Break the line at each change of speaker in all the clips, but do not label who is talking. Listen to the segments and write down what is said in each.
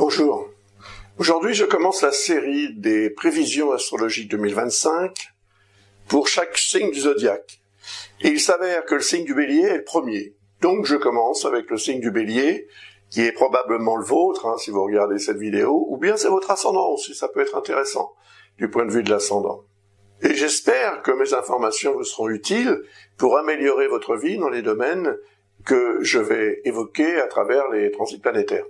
Bonjour. Aujourd'hui, je commence la série des prévisions astrologiques 2025 pour chaque signe du zodiaque. Et il s'avère que le signe du Bélier est le premier. Donc je commence avec le signe du Bélier, qui est probablement le vôtre, si vous regardez cette vidéo, ou bien c'est votre ascendant aussi, ça peut être intéressant du point de vue de l'ascendant. Et j'espère que mes informations vous seront utiles pour améliorer votre vie dans les domaines que je vais évoquer à travers les transits planétaires.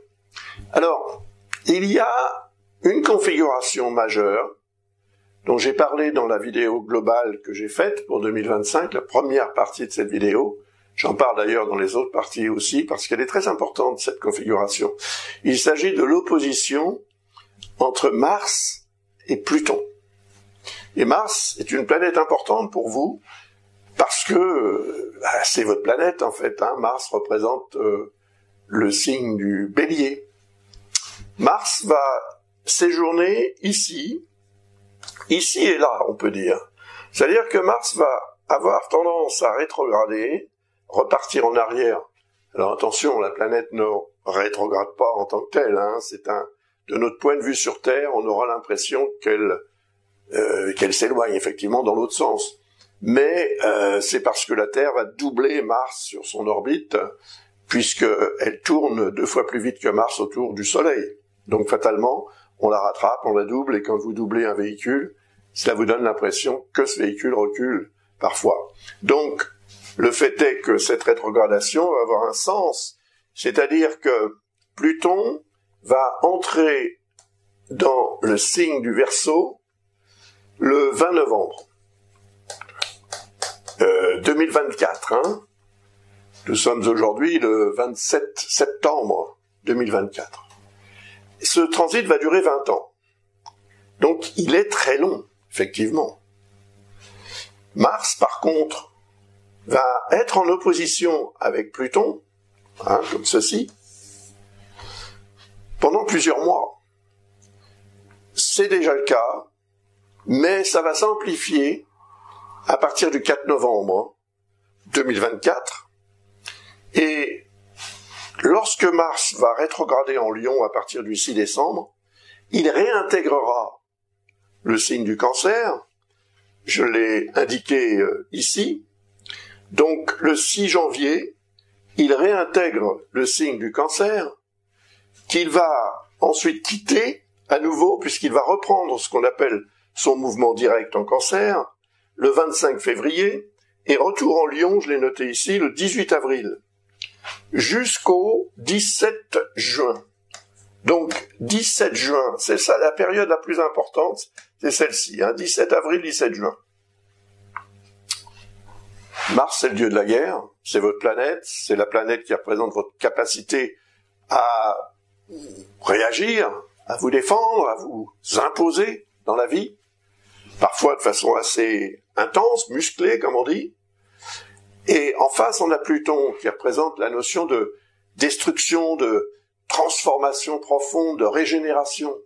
Alors, il y a une configuration majeure dont j'ai parlé dans la vidéo globale que j'ai faite pour 2025, la première partie de cette vidéo. J'en parle d'ailleurs dans les autres parties aussi parce qu'elle est très importante, cette configuration. Il s'agit de l'opposition entre Mars et Pluton. Et Mars est une planète importante pour vous parce que c'est votre planète en fait. Mars représente le signe du Bélier. Mars va séjourner ici et là, on peut dire. C'est-à-dire que Mars va avoir tendance à rétrograder, repartir en arrière. Alors attention, la planète ne rétrograde pas en tant que telle. De notre point de vue sur Terre, on aura l'impression qu'elle s'éloigne effectivement dans l'autre sens. Mais c'est parce que la Terre va doubler Mars sur son orbite, puisqu'elle tourne 2 fois plus vite que Mars autour du Soleil. Donc fatalement, on la rattrape, on la double, et quand vous doublez un véhicule, cela vous donne l'impression que ce véhicule recule parfois. Donc, le fait est que cette rétrogradation va avoir un sens, c'est-à-dire que Pluton va entrer dans le signe du Verseau le 20 novembre 2024. Nous sommes aujourd'hui le 27 septembre 2024. Ce transit va durer 20 ans. Donc, il est très long, effectivement. Mars, par contre, va être en opposition avec Pluton, comme ceci, pendant plusieurs mois. C'est déjà le cas, mais ça va s'amplifier à partir du 4 novembre 2024. Et lorsque Mars va rétrograder en Lion à partir du 6 décembre, il réintégrera le signe du Cancer. Je l'ai indiqué ici. Donc, le 6 janvier, il réintègre le signe du Cancer, qu'il va ensuite quitter à nouveau, puisqu'il va reprendre ce qu'on appelle son mouvement direct en Cancer, le 25 février, et retour en Lion, je l'ai noté ici, le 18 avril, jusqu'au 17 juin. Donc, 17 juin, c'est ça la période la plus importante, c'est celle-ci, 17 avril, 17 juin. Mars, c'est le dieu de la guerre, c'est votre planète, c'est la planète qui représente votre capacité à réagir, à vous défendre, à vous imposer dans la vie, parfois de façon assez intense, musclée, comme on dit. Et en face, on a Pluton qui représente la notion de destruction, de transformation profonde, de régénération.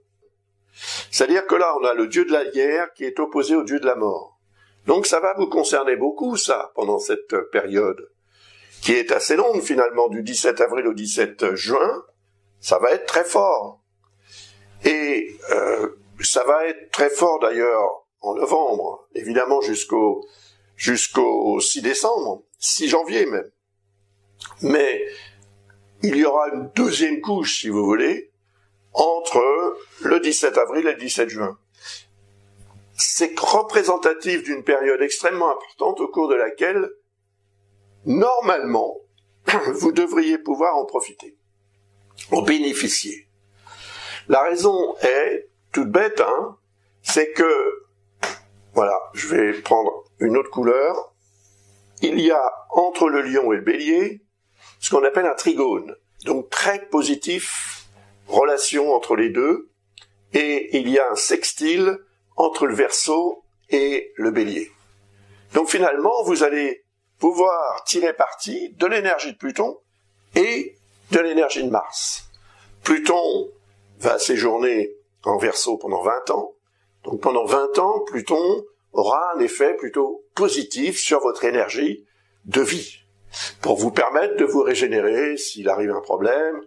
C'est-à-dire que là, on a le dieu de la guerre qui est opposé au dieu de la mort. Donc ça va vous concerner beaucoup, ça, pendant cette période, qui est assez longue finalement, du 17 avril au 17 juin, ça va être très fort. Et ça va être très fort d'ailleurs en novembre, évidemment jusqu'au 6 décembre, 6 janvier même. Mais il y aura une deuxième couche, si vous voulez, entre le 17 avril et le 17 juin. C'est représentatif d'une période extrêmement importante au cours de laquelle, normalement, vous devriez pouvoir en profiter, en bénéficier. La raison est toute bête, c'est que, voilà, je vais prendre une autre couleur. Il y a entre le Lion et le Bélier ce qu'on appelle un trigone, donc très positif, relation entre les deux, et il y a un sextile entre le Verseau et le Bélier. Donc finalement, vous allez pouvoir tirer parti de l'énergie de Pluton et de l'énergie de Mars. Pluton va séjourner en Verseau pendant 20 ans. Donc pendant 20 ans, Pluton aura un effet plutôt positif sur votre énergie de vie, pour vous permettre de vous régénérer s'il arrive un problème,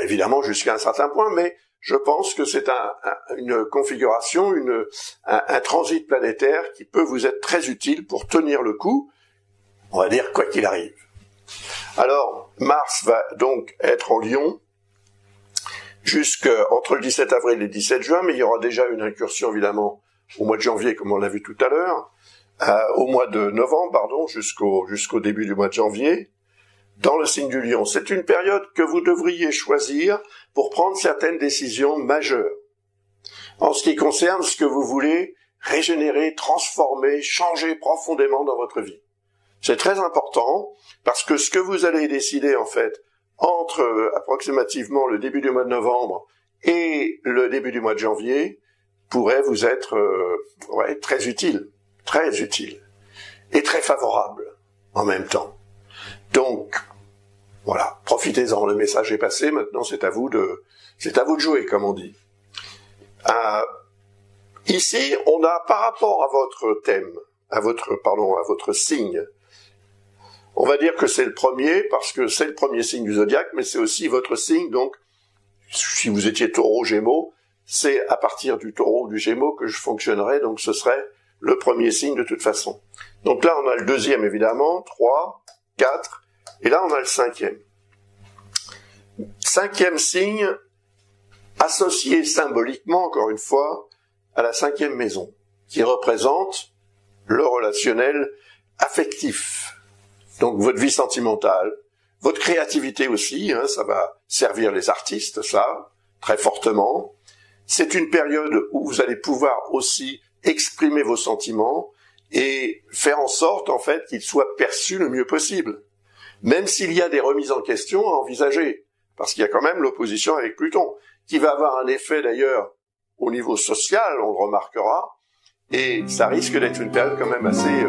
évidemment jusqu'à un certain point, mais je pense que c'est une configuration, un transit planétaire qui peut vous être très utile pour tenir le coup, on va dire quoi qu'il arrive. Alors, Mars va donc être en Lion jusqu'entre le 17 avril et le 17 juin, mais il y aura déjà une incursion évidemment au mois de janvier, comme on l'a vu tout à l'heure, au mois de novembre, pardon, jusqu'au début du mois de janvier, dans le signe du Lion. C'est une période que vous devriez choisir pour prendre certaines décisions majeures. En ce qui concerne ce que vous voulez régénérer, transformer, changer profondément dans votre vie. C'est très important, parce que ce que vous allez décider, en fait, entre approximativement le début du mois de novembre et le début du mois de janvier, pourrait vous être très utile, et très favorable en même temps. Donc, voilà, profitez-en, le message est passé, maintenant c'est à vous de jouer, comme on dit. Ici, on a, par rapport à votre thème, à votre signe, on va dire que c'est le premier, parce que c'est le premier signe du zodiaque, mais c'est aussi votre signe, donc, si vous étiez taureau, gémeaux, c'est à partir du taureau ou du gémeaux que je fonctionnerai, donc ce serait le premier signe de toute façon. Donc là, on a le deuxième, évidemment, 3, 4, et là, on a le cinquième. Cinquième signe, associé symboliquement, encore une fois, à la cinquième maison, qui représente le relationnel affectif. Donc votre vie sentimentale, votre créativité aussi, ça va servir les artistes, ça, très fortement. C'est une période où vous allez pouvoir aussi exprimer vos sentiments et faire en sorte, en fait, qu'ils soient perçus le mieux possible. Même s'il y a des remises en question à envisager, parce qu'il y a quand même l'opposition avec Pluton, qui va avoir un effet d'ailleurs au niveau social, on le remarquera, et ça risque d'être une période quand même assez